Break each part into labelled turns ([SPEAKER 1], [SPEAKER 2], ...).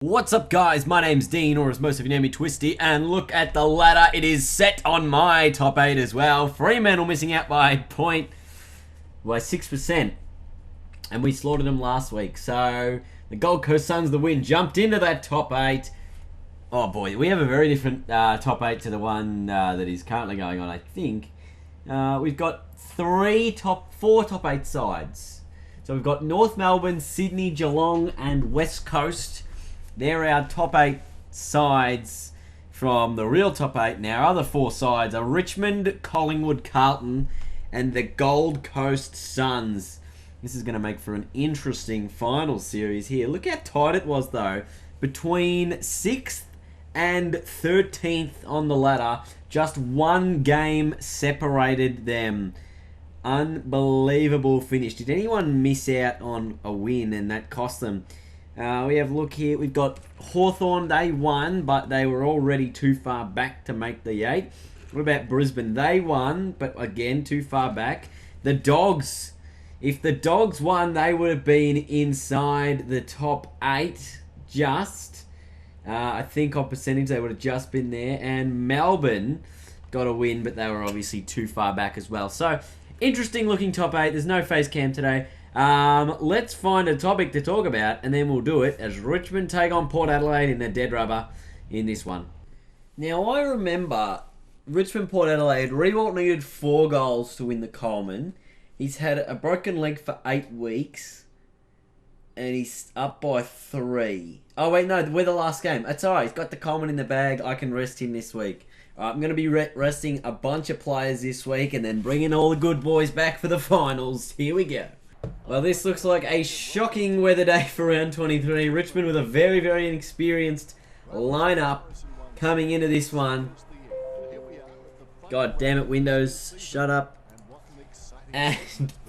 [SPEAKER 1] What's up, guys? My name's Dean, or as most of you know me, Twisty, and look at the ladder. It is set on my top 8 as well. Fremantle missing out by 6%, and we slaughtered them last week. So the Gold Coast Suns, the win, jumped into that top 8. Oh boy, we have a very different top 8 to the one that is currently going on, I think. We've got four top 8 sides. So we've got North Melbourne, Sydney, Geelong, and West Coast. They're our top 8 sides from the real top 8. Now, our other 4 sides are Richmond, Collingwood, Carlton, and the Gold Coast Suns. This is going to make for an interesting final series here. Look how tight it was, though. Between 6th and 13th on the ladder, just one game separated them. Unbelievable finish. Did anyone miss out on a win and that cost them? We have a look here. We've got Hawthorn. They won, but they were already too far back to make the 8. What about Brisbane? They won, but again, too far back. The Dogs. If the Dogs won, they would have been inside the top 8 just. I think on percentage, they would have just been there. And Melbourne got a win, but they were obviously too far back as well. So, interesting looking top 8. There's no face cam today. Let's find a topic to talk about, and then we'll do it as Richmond take on Port Adelaide in a dead rubber in this one. Now, I remember Richmond Port Adelaide, Riewoldt needed 4 goals to win the Coleman. He's had a broken leg for 8 weeks, and he's up by 3. Oh, wait, no, we're the last game. That's alright, he's got the Coleman in the bag. I can rest him this week. I'm going to be resting a bunch of players this week, and then bringing all the good boys back for the finals. Here we go. Well, this looks like a shocking weather day for round 23. Richmond with a very, very inexperienced lineup coming into this one. God damn it, Windows. Shut up. And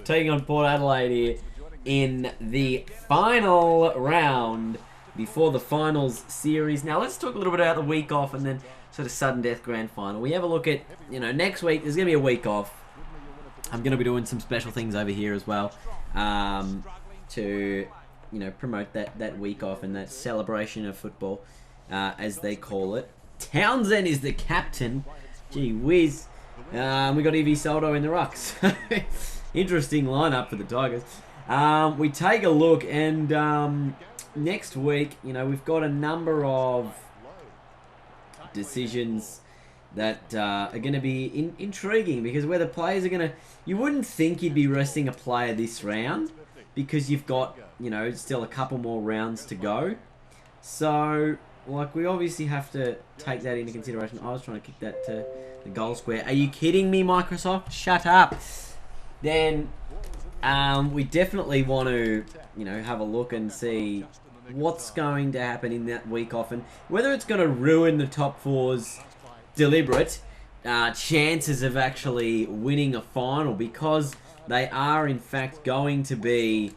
[SPEAKER 1] taking on Port Adelaide here in the final round before the finals series. Now, let's talk a little bit about the week off and then sort of sudden death grand final. We have a look at, next week, there's going to be a week off. I'm going to be doing some special things over here as well to, promote that week off and that celebration of football, as they call it. Townsend is the captain. Gee whiz. We got Evie Soldo in the rucks. Interesting lineup for the Tigers. We take a look, and next week, we've got a number of decisions that are going to be intriguing, because where the players are going to... You wouldn't think you'd be resting a player this round, because you've got, still a couple more rounds to go. So, we obviously have to take that into consideration. I was trying to kick that to the goal square. Are you kidding me, Microsoft? Shut up. Then, we definitely want to, have a look and see what's going to happen in that week off, and whether it's going to ruin the top 4's deliberate chances of actually winning a final, because they are in fact going to be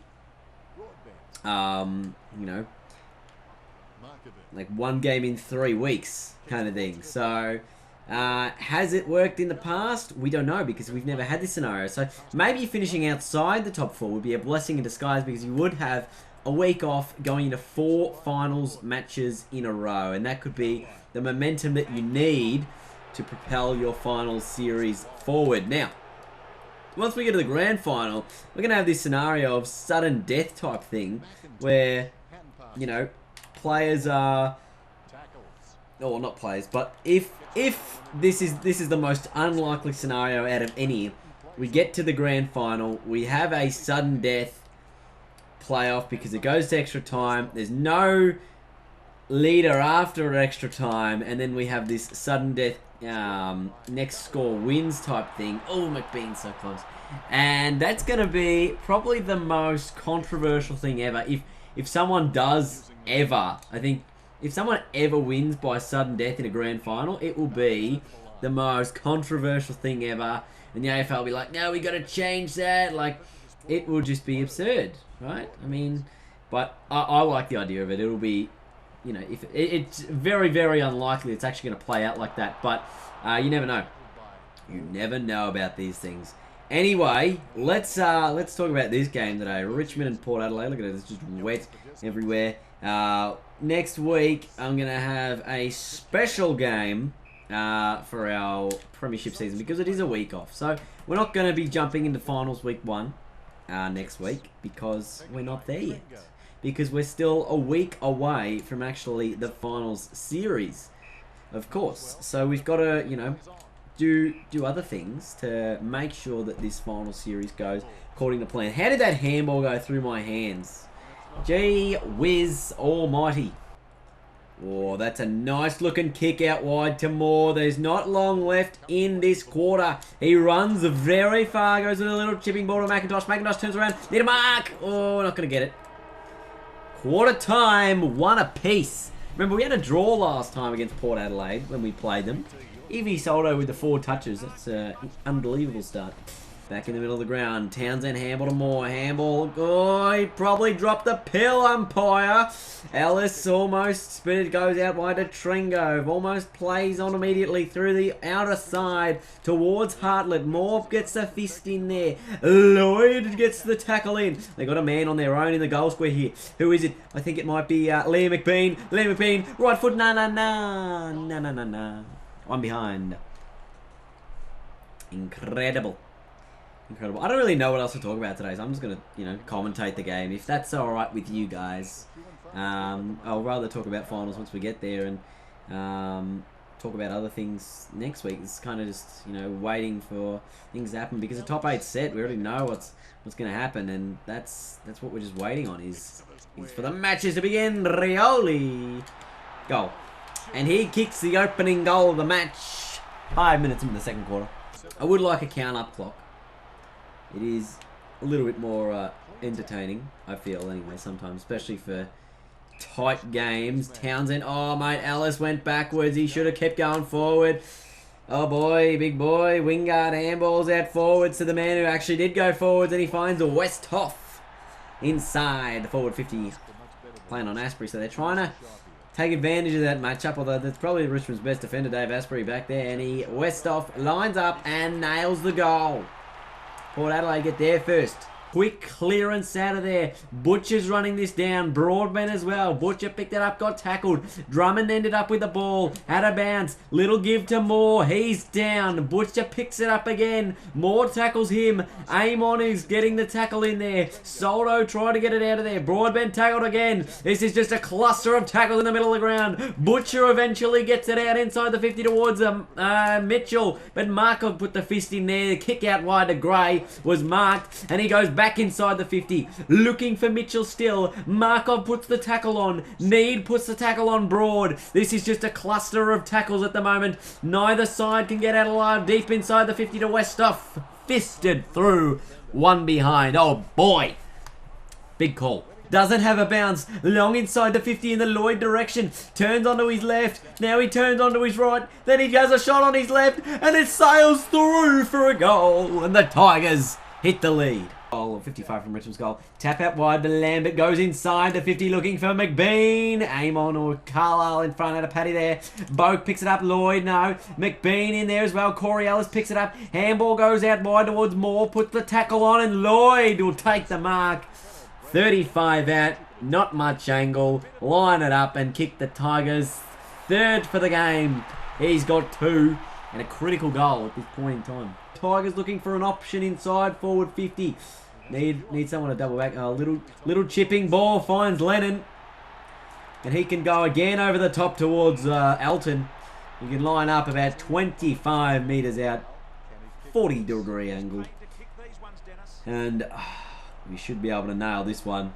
[SPEAKER 1] like one game in 3 weeks kind of thing. So has it worked in the past? We don't know, because we've never had this scenario. So maybe finishing outside the top 4 would be a blessing in disguise, because you would have a week off going into 4 finals matches in a row, and that could be the momentum that you need to propel your finals series forward. Now, once we get to the grand final, we're going to have this scenario of sudden death type thing, where, players are... Oh, well, not players, but if this is the most unlikely scenario out of any, we get to the grand final, we have a sudden death playoff because it goes to extra time. There's no leader after extra time, and then we have this sudden death next score wins type thing. Oh, McBean's so close. And that's going to be probably the most controversial thing ever. If someone does ever, I think, if someone ever wins by sudden death in a grand final, it will be the most controversial thing ever. And the AFL will be like, no, we got to change that. Like, it will just be absurd, right? I mean, but I like the idea of it. It'll be, if it's very, very unlikely it's actually going to play out like that. But you never know. You never know about these things. Anyway, let's talk about this game today. Richmond and Port Adelaide. Look at it, it's just wet everywhere. next week I'm going to have a special game for our Premiership season because it is a week off. So we're not going to be jumping into finals week 1 next week because we're not there yet. Because we're still a week away from actually the finals series, of course. So we've got to, you know, do other things to make sure that this final series goes according to plan. How did that handball go through my hands? Gee whiz almighty. Oh, that's a nice looking kick out wide to Moore. There's not long left in this quarter. He runs very far, goes with a little chipping ball to McIntosh. McIntosh turns around, need a mark. Oh, not going to get it. Quarter time, 1 apiece. Remember, we had a draw last time against Port Adelaide when we played them. Evie Soldo with the 4 touches. That's an unbelievable start. Back in the middle of the ground. Townsend handball to Moore. Handball. Oh, he probably dropped the pill, umpire. Ellis almost goes out wide to Tringo. Almost plays on immediately through the outer side towards Hartlett. Moore gets a fist in there. Lloyd gets the tackle in. They got a man on their own in the goal square here. Who is it? I think it might be Liam McBean. Liam McBean. Right foot. No. One behind. Incredible. Incredible. I don't really know what else to talk about today, so I'm just going to, you know, commentate the game. If that's alright with you guys, I'll rather talk about finals once we get there and talk about other things next week. It's kind of just, you know, waiting for things to happen because the top 8 set, we already know what's going to happen, and that's what we're just waiting on is for the matches to begin. Rioli. Goal. And he kicks the opening goal of the match. 5 minutes into the second quarter. I would like a count-up clock. It is a little bit more entertaining, I feel, anyway, sometimes, especially for tight games. Townsend, oh, mate, Ellis went backwards. He should have kept going forward. Oh, boy, big boy. Wingard handballs out forwards to the man who actually did go forwards, and he finds a Westhoff inside the forward 50. Playing on Asprey, so they're trying to take advantage of that matchup, although that's probably Richmond's best defender, Dave Asprey, back there, and he Westhoff lines up and nails the goal. Port Adelaide get there first. Quick clearance out of there. Butcher's running this down. Broadbent as well. Butcher picked it up, got tackled. Drummond ended up with the ball. Had a bounce. Little give to Moore. He's down. Butcher picks it up again. Moore tackles him. Amon is getting the tackle in there. Soldo tried to get it out of there. Broadbent tackled again. This is just a cluster of tackles in the middle of the ground. Butcher eventually gets it out inside the 50 towards Mitchell. But Markov put the fist in there. The kick out wide to Gray was marked. And he goes back inside the 50, looking for Mitchell still. Markov puts the tackle on. Need puts the tackle on Broad. This is just a cluster of tackles at the moment. Neither side can get out alive. Deep inside the 50 to Westhoff. Fisted through. One behind. Oh boy. Big call. Doesn't have a bounce. Long inside the 50 in the Lloyd direction. Turns onto his left. Now he turns onto his right. Then he does a shot on his left. And it sails through for a goal. And the Tigers hit the lead. 55 from Richmond's goal. Tap out wide to Lambert. Goes inside the 50 looking for McBean. Amon or Carlisle in front. Out of Paddy there. Boak picks it up. Lloyd, no. McBean in there as well. Corey Ellis picks it up. Handball goes out wide towards Moore. Puts the tackle on and Lloyd will take the mark. 35 out. Not much angle. Line it up and kick the Tigers. 3rd for the game. He's got 2 and a critical goal at this point in time. Tigers looking for an option inside forward 50. Need someone to double back. Little chipping ball finds Lennon. And he can go again over the top towards Elton. He can line up about 25 metres out. 40-degree angle. And we should be able to nail this one.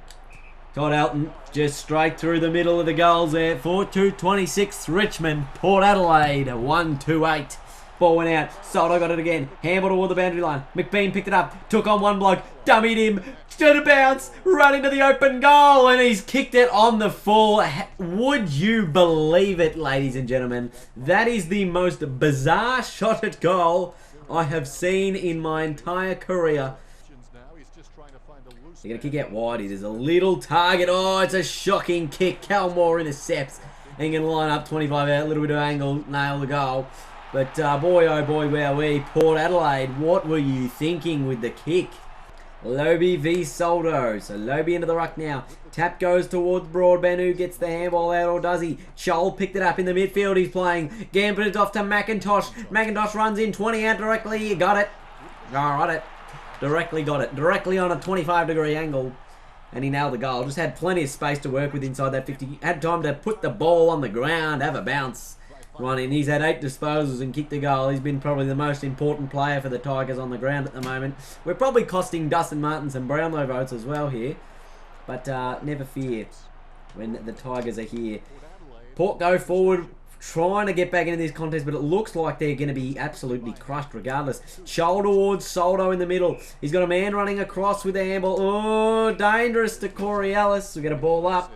[SPEAKER 1] Todd Elton just straight through the middle of the goals there. 4-2-26 Richmond. Port Adelaide 1-2-8. Ball went out. Soldo got it again. Handball toward the boundary line. McBean picked it up. Took on one bloke. Dummied him. Stood a bounce. Run into the open goal. And he's kicked it on the full. Would you believe it, ladies and gentlemen? That is the most bizarre shot at goal I have seen in my entire career. They're going to kick out wide. It is a little target. Oh, it's a shocking kick. Cal Moore intercepts. And going to line up 25 out. A little bit of angle. Nail the goal. But boy, oh boy, wowee, Port Adelaide, what were you thinking with the kick? Lobie v Soldo. So Lobie into the ruck now. Tap goes towards Broadbent, who gets the handball out, or does he? Scholl picked it up in the midfield. He's playing. Gambit it off to McIntosh. McIntosh runs in 20 out directly. You got it. Got it. Directly got it. Directly on a 25-degree angle. And he nailed the goal. Just had plenty of space to work with inside that 50. Had time to put the ball on the ground, have a bounce. Run in. He's had 8 disposals and kicked a goal. He's been probably the most important player for the Tigers on the ground at the moment. We're probably costing Dustin Martin some Brownlow votes as well here. But never fear when the Tigers are here. Port go forward, trying to get back into this contest, but it looks like they're going to be absolutely crushed regardless. Shoulder towards Soldo in the middle. He's got a man running across with the handball. Oh, dangerous to Corey Ellis. We get a ball up.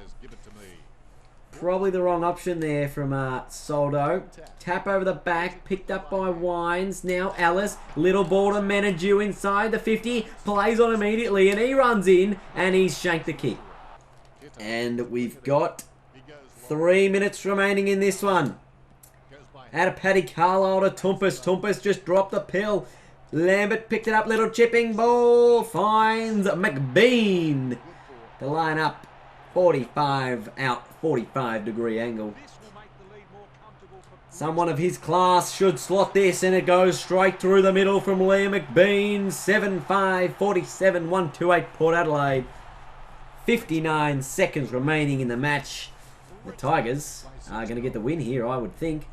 [SPEAKER 1] Probably the wrong option there from Soldo. Tap over the back, picked up by Wines. Now Ellis, little ball to Menadue inside the 50. Plays on immediately, and he runs in, and he's shanked the kick. And we've got 3 minutes remaining in this one. Out of Paddy Carlisle to Tumpus. Tumpus just dropped the pill. Lambert picked it up, little chipping ball. Finds McBean to line up. 45 out, 45-degree angle. Someone of his class should slot this, and it goes straight through the middle from Liam McBean. 7-5, 47, 128 Port Adelaide. 59 seconds remaining in the match. The Tigers are going to get the win here, I would think.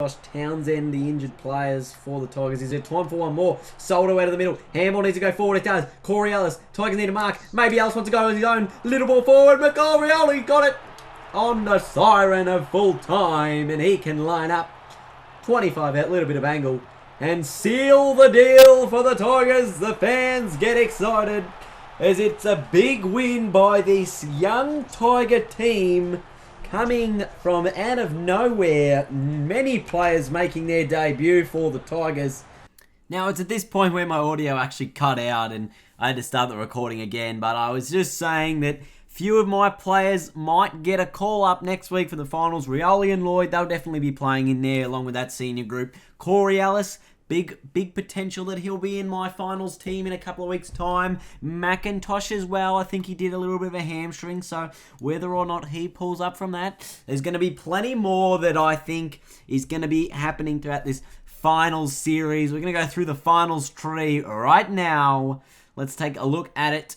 [SPEAKER 1] Josh Townsend, the injured players for the Tigers. Is there time for one more? Soldo out of the middle. Handball needs to go forward. It does. Corey Ellis. Tigers need to mark. Maybe Ellis wants to go on his own. Little ball forward. McGolrioli got it on the siren of full time. And he can line up. 25 out. Little bit of angle. And seal the deal for the Tigers. The fans get excited as it's a big win by this young Tiger team. Coming from out of nowhere, many players making their debut for the Tigers. Now, it's at this point where my audio actually cut out and I had to start the recording again, but I was just saying that few of my players might get a call up next week for the finals. Rioli and Lloyd, they'll definitely be playing in there along with that senior group. Corey Ellis, big potential that he'll be in my finals team in a couple of weeks' time. McIntosh as well. I think he did a little bit of a hamstring, so whether or not he pulls up from that, there's going to be plenty more that I think is going to be happening throughout this finals series. We're going to go through the finals tree right now. Let's take a look at it.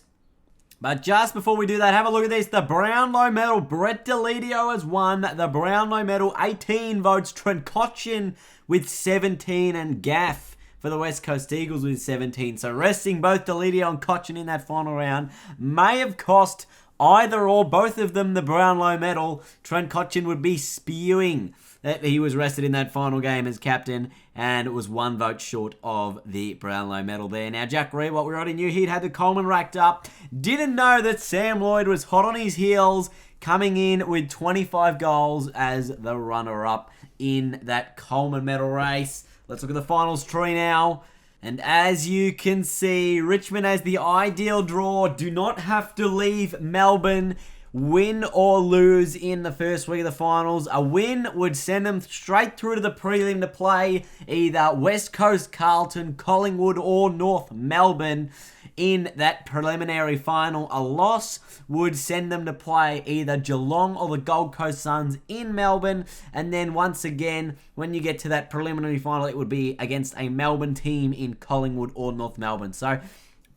[SPEAKER 1] But just before we do that, have a look at this. The Brownlow medal, Brett Delidio has won the Brownlow medal. 18 votes. Trent Cotchin with 17 and Gaff for the West Coast Eagles with 17. So resting both Delidio and Cotchin in that final round may have cost either or both of them the Brownlow medal. Trent Cotchin would be spewing that he was rested in that final game as captain, and it was 1 vote short of the Brownlow medal there. Now, Jack Reed, what we already knew, he'd had the Coleman racked up. Didn't know that Sam Lloyd was hot on his heels, coming in with 25 goals as the runner-up in that Coleman medal race. Let's look at the finals tree now. And as you can see, Richmond has the ideal draw. Do not have to leave Melbourne. Win or lose in the first week of the finals. A win would send them straight through to the prelim to play either West Coast Carlton, Collingwood or North Melbourne in that preliminary final. A loss would send them to play either Geelong or the Gold Coast Suns in Melbourne. And then once again, when you get to that preliminary final, it would be against a Melbourne team in Collingwood or North Melbourne. So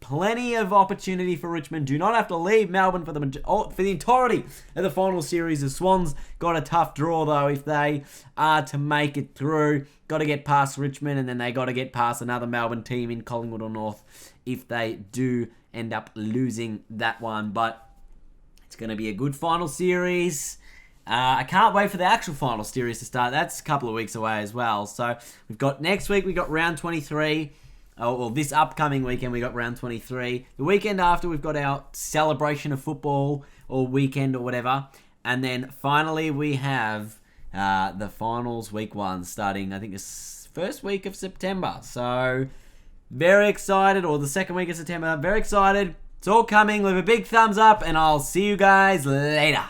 [SPEAKER 1] plenty of opportunity for Richmond. Do not have to leave Melbourne for the entirety of the final series. The Swans got a tough draw, though, if they are to make it through. Got to get past Richmond, and then they got to get past another Melbourne team in Collingwood or North if they do end up losing that one. But it's going to be a good final series. I can't wait for the actual final series to start. That's a couple of weeks away as well. So we've got next week, we've got round 23. Well, this upcoming weekend, we got round 23. The weekend after, we've got our celebration of football or weekend or whatever. And then finally, we have the finals week 1 starting, I think, it's first week of September. So very excited, or the second week of September. Very excited. It's all coming. Leave a big thumbs up, and I'll see you guys later.